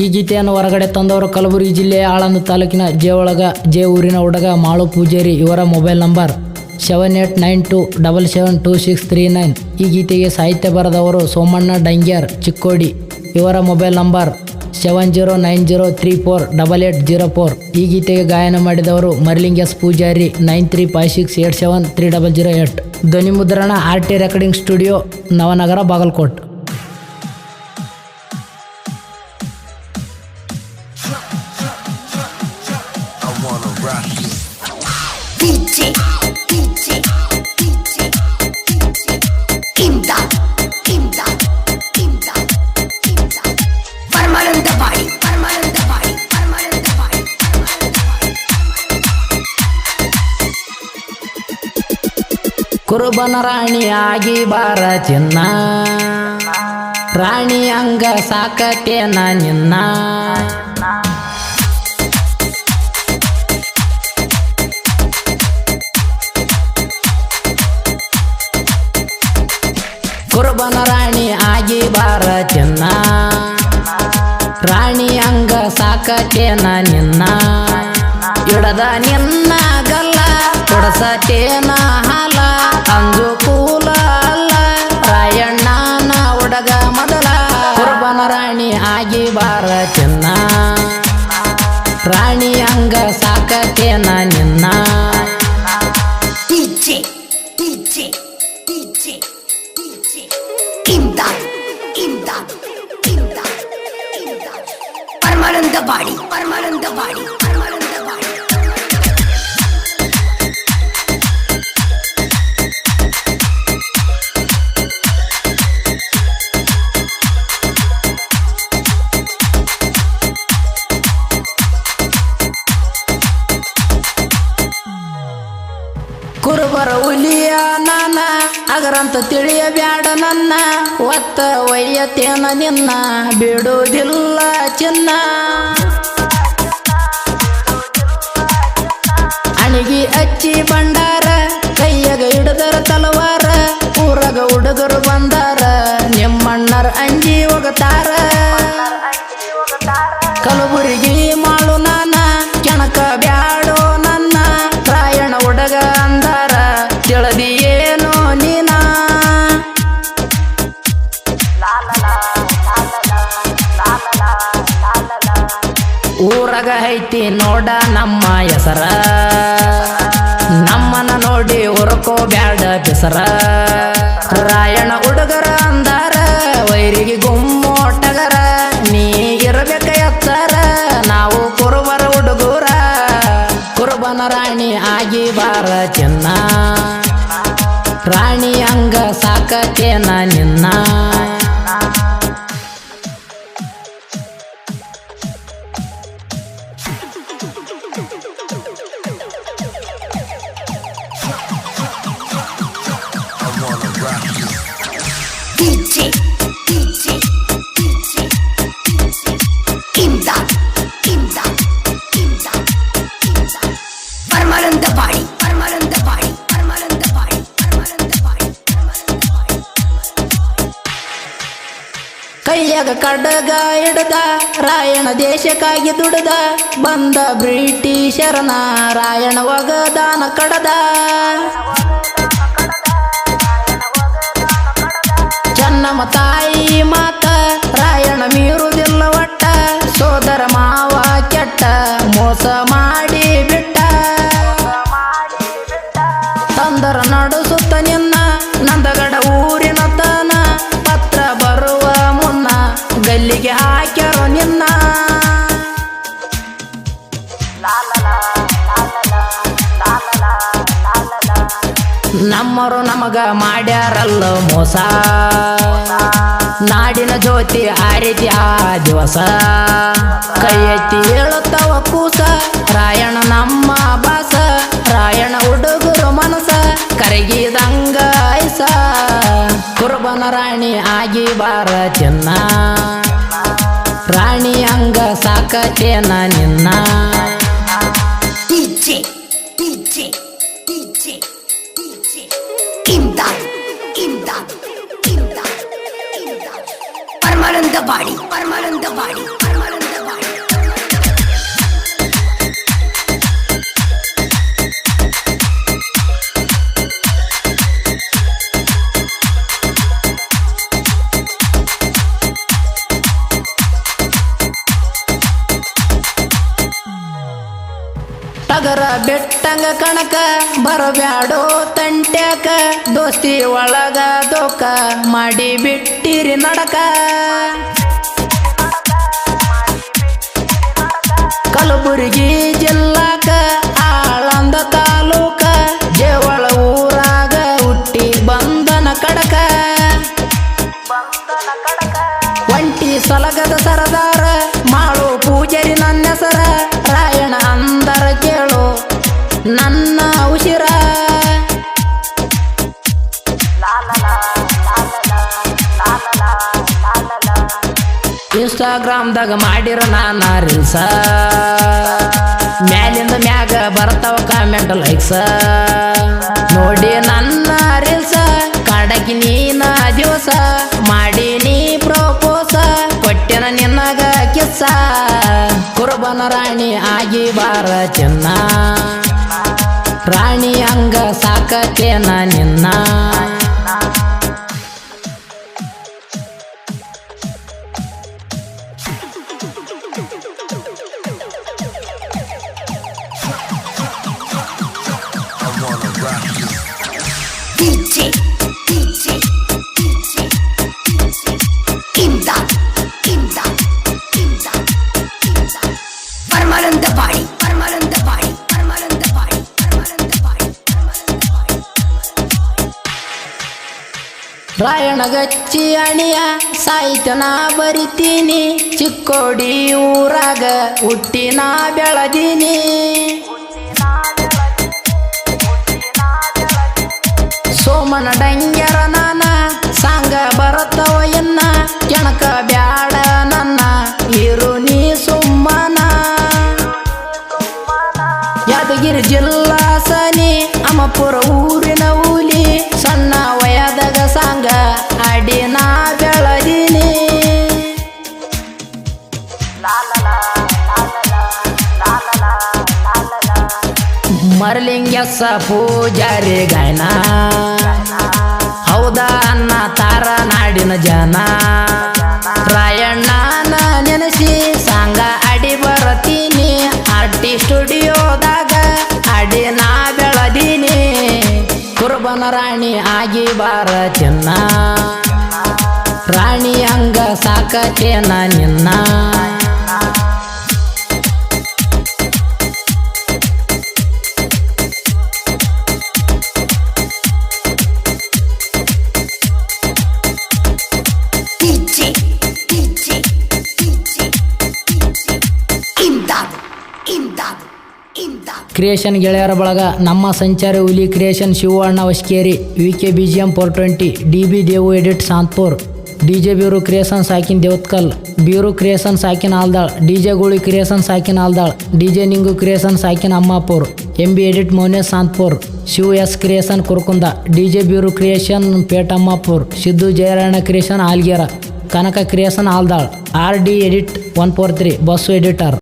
ಈ ಗೀತೆಯನ್ನು ಹೊರಗಡೆ ತಂದವರು ಕಲಬುರಗಿ ಜಿಲ್ಲೆಯ ಆಳಂದ ತಾಲೂಕಿನ ಜೆ ಊರಿನ ಹುಡುಗ ಮಾಳು ಪೂಜಾರಿ. ಇವರ ಮೊಬೈಲ್ ನಂಬರ್ 7892772639. ಈ ಗೀತೆಗೆ ಸಾಹಿತ್ಯ ಬರೆದವರು ಸೋಮಣ್ಣ ಡಂಗ್ಯಾರ್ ಚಿಕ್ಕೋಡಿ. ಇವರ ಮೊಬೈಲ್ ನಂಬರ್ 7090348804. ಈ ಗೀತೆಗೆ ಗಾಯನ ಮಾಡಿದವರು ಮರ್ಲಿಂಗ್ ಎಸ್ ಪೂಜಾರಿ 9356873008. ಧ್ವನಿ ಮುದ್ರಣ RT recording studio, Navanagar, Bagalkot. ಕುರುಬನ ರಾಣಿ ಆಗಿ ಬಾರ ಚಿನ್ನ, ರಾಣಿ ಅಂಗ ಸಾಕತೇನ ನಿನ್ನ. ಕುರುಬನ ರಾಣಿ ಆಗಿ ಬಾರ ಚಿನ್ನ, ರಾಣಿ ಅಂಗ ಸಾಕತೇನ ನಿನ್ನ. ಇಡದ ನಿನ್ನ ಗಲ್ಲ ಕೊಡಸತೇನ ಹಾಲ, ಅಂಜು ಕೂಲ ಅಲ್ಲ ರಾಯಣ್ಣನ ಹುಡುಗ ಮೊದಲ. ಕುರುಬನ ರಾಣಿ ಆಗಿ ಬಾರ ಚಿನ್ನ, ರಾಣಿ ಅಂಗ ಸಾಕತೇನ ನಿನ್ನ. ಪರಮಾನಂದ ಬಾಡಿ ಕುರುಬರ ಹುಲಿಯ ನಾನ ಅಗರಂತ ತಿಳಿಯಬ್ಯಾಡ ನನ್ನ, ಒತ್ತ ಒಯ್ಯತೇನ ನಿನ್ನ ಬಿಡುವುದಿಲ್ಲ ಚಿನ್ನ. ಅಣಿಗಿ ಅಚ್ಚಿ ಬಂಡಾರ ಕೈಯಾಗ ಹಿಡಿದರ ತಲವಾರ, ಊರಾಗ ಹುಡುಗರು ಬಂದಾರ ನಿಮ್ಮಣ್ಣರ ಅಂಜಿ ಹೋಗತಾರ. ಕಲಬುರಗಿ ಮಾಳು ನಾನ ಕೆಣಕ ಬ್ಯಾಡೋ ನನ್ನ, ರಾಯಣ ಹುಡುಗ ಅಂದಾರ ತಿಳಿದಿಯೇನೋ ನೀನ. ಊರಾಗ ಐತಿ ನೋಡ ನಮ್ಮ ಹೆಸರ, ನಮ್ಮನ ನೋಡಿ ಹೊರಕೋ ಬ್ಯಾಡ ಬೆಸರ. ರಾಯಣ ಹುಡುಗರ ಅಂದಾರ ವೈರಿಗೆ ಗುಮ್ಮೋಟಗರ, ನೀ ಇರಬೇಕ ಎತ್ತರ ನಾವು ಕುರುಬರ ಹುಡುಗರ. ಕುರುಬನ ರಾಣಿ ಆಗಿ ಬಾರ ಚಿನ್ನ, ರಾಣಿ ಅಂಗ ಸಾಕತೇನ ನಿನ್ನ. ಕೈಯಾಗ ಕಡಗ ಹಿಡ್ದ ರಾಯಣ ದೇಶಕ್ಕಾಗಿ ದುಡ್ದ, ಬಂದ ಬ್ರಿಟಿಷರನ ರಾಯಣ ಒಗದಾನ ಕಡದ. ಚೆನ್ನಮ್ಮ ತಾಯಿ ಮಾತ ರಾಯಣ ಮೀರುವುದಿಲ್ಲ ಒಟ್ಟ, ಸೋದರ ಮಾವ ಕೆಟ್ಟ ಮೋಸ ಮಾಡಿ ಬಿಟ್ಟ. ತಂದರ ನಡುಸುತ್ತ ನಿನ್ನ ನಂದಗಡ ಊರಿನ ತನ, ಪತ್ರ ಬರುವ ಮುನ್ನ ಗಲ್ಲಿಗೆ ಹಾಕ್ಯಾರೋ ನಿನ್ನ. ನಮ್ಮರು ನಮಗ ಮಾಡ್ಯಾರಲ್ಲ ಮೋಸ, ನಾಡಿನ ಜ್ಯೋತಿ ಆರಿತಿ ಆ ದಿವಸ. ಕೈ ಎತ್ತಿ ಹೇಳುತ್ತವ ಕೂಸ ರಾಯಣ ನಮ್ಮ ಬಾಸ, ರಾಯಣ ಹುಡುಗರು ಮನಸ ಕರಗಿದಂಗ ಐಸ. ಕುರುಬನ ರಾಣಿ ಆಗಿ ಬಾರ ಚಿನ್ನ, ರಾಣಿ ಅಂಗ ಸಾಕತೇನ ನಿನ್ನ. ಪರಮಾನಂದ ಬಾಡಿ ಟಗರ ಬೆಟ್ಟಂಗ ಕಣಕ ಬರಬ್ಯಾಡೋ ತಂಟ್ಯಾಕ ದೋಸ್ತಿ ಒಳಗ ದೋಕ ಮಾಡಿ ಬಿಟ್ಟಿರಿ ನಡಕ ಕಲಬುರಗಿ ಜಿಲ್ಲಾಕ ಆಳಂದ ತಾಲೂಕ ಜೇವಳ ಊರಾಗ ಹುಟ್ಟಿ ಬಂದನ ಕಡಕ ಒಂಟಿ ಸಲಗದ ಸರದಾರ ಮಾಳು ಪೂಜಾರಿ ನನ್ನ ಹೆಸರ ರಾಯಣ ಅಂದರ ಕೇಳು ನನ್ನ ಉಸಿರ ಇನ್ಸ್ಟಾಗ್ರಾಮ್ದಾಗ ಮಾಡಿರ ನಾನ ರೀಲ್ಸ ಮ್ಯಾಲಿಂದ ಮ್ಯಾಗ ಬರ್ತಾವ ಕಾಮೆಂಟ್ ಲೈಕ್ಸ ನೋಡಿ ನನ್ನ ರೀಲ್ಸ ಕಾಡಕಿ ನೀನ ದಿವಸ ಮಾಡಿ ನೀ ಪ್ರಪೋಸ ಕೊಟ್ಟೆನ ನಿನ್ನಗ ಕಿಸ್ಸ ಕುರುಬನ ರಾಣಿ ಆಗಿ ಬಾರ ಚಿನ್ನ ರಾಣಿ ಹಂಗ ಸಾಕತೇನ ನಿನ್ನ DJ Imdad Parmalantapadi ರಾಯಣಗಚ್ಚಿ ಅಣಿಯ ಸಾಹಿತ್ಯನ ಬರಿತೀನಿ ಚಿಕ್ಕೋಡಿ ಊರಾಗ ಹುಟ್ಟಿನ ಬೆಳದೀನಿ ಸೋಮನ ಡಂಗ್ಯರ ನಾನ ಸಾಂಗ ಬರತ್ತವ ಎನ್ನ ಕೆಣಕ ಬ್ಯಾಡ ನನ್ನ ಇರು ನೀ ಸುಮ್ಮನ ಯಾದಗಿರಿ ಜಿಲ್ಲಾ ಸನಿ ಅಮಪುರ ಊರಿನ ಹುಲಿ ಸಣ್ಣ ವಯದಾಗ ಸಾಂಗ ಅಡಿನ ಬೆಳದೀನಿ ಮರಲಿಂಗಸ ಪೂಜಾರಿ ಗಾಯನ ಹೌದಾ ಅನ್ನ ತಾರ ನಾಡಿನ ಜನ ರಾಯಣ್ಣನ ನೆನೆಸಿ ಸಾಂಗ ಅಡಿ ಬರತೀನಿ ಆರ್ಟಿ ಸ್ಟುಡಿಯೋದಾಗ ಅಡಿ ನಾ ಬೆಳದೀನಿ ಕುರುಬನ ರಾಣಿ ಆಗಿ ಬಾರ ಚಿನ್ನ ರಾಣಿ ಹಂಗ ಸಾಕತೇನ ನಿನ್ನ Imdad ಕ್ರಿಯೇಷನ್ ಗೆಳೆಯರ ಬಳಗ ನಮ್ಮ ಸಂಚಾರಿ ಹುಲಿ creation Shivanna Vaskeri VK BGM 420 DB Devu edit Santpur DJ ಬ್ಯೂರು ಕ್ರಿಯೇಷನ್ ಸಾಕಿನ್ ದೇವತ್ಕಲ್ ಬ್ಯೂರು ಕ್ರಿಯೇಷನ್ ಸಾಕಿನ್ ಆಲ್ದಾಳ್ DJ ಗೋಳಿ ಕ್ರಿಯೇಷನ್ ಸಾಕಿನ್ ಆಲ್ದಾಳ್ DJ ನಿಂಗು ಕ್ರಿಯೇಷನ್ ಸಾಕಿನ್ Ammapur MB edit Mounesh Santpur Shiva S creation Kurkunda DJ ಬ್ಯೂರು ಕ್ರಿಯೇಷನ್ ಪೇಟ್ Ammapur Siddu Jayarayana creation Algera Kanaka creation Aldal RD edit 143 Basu editor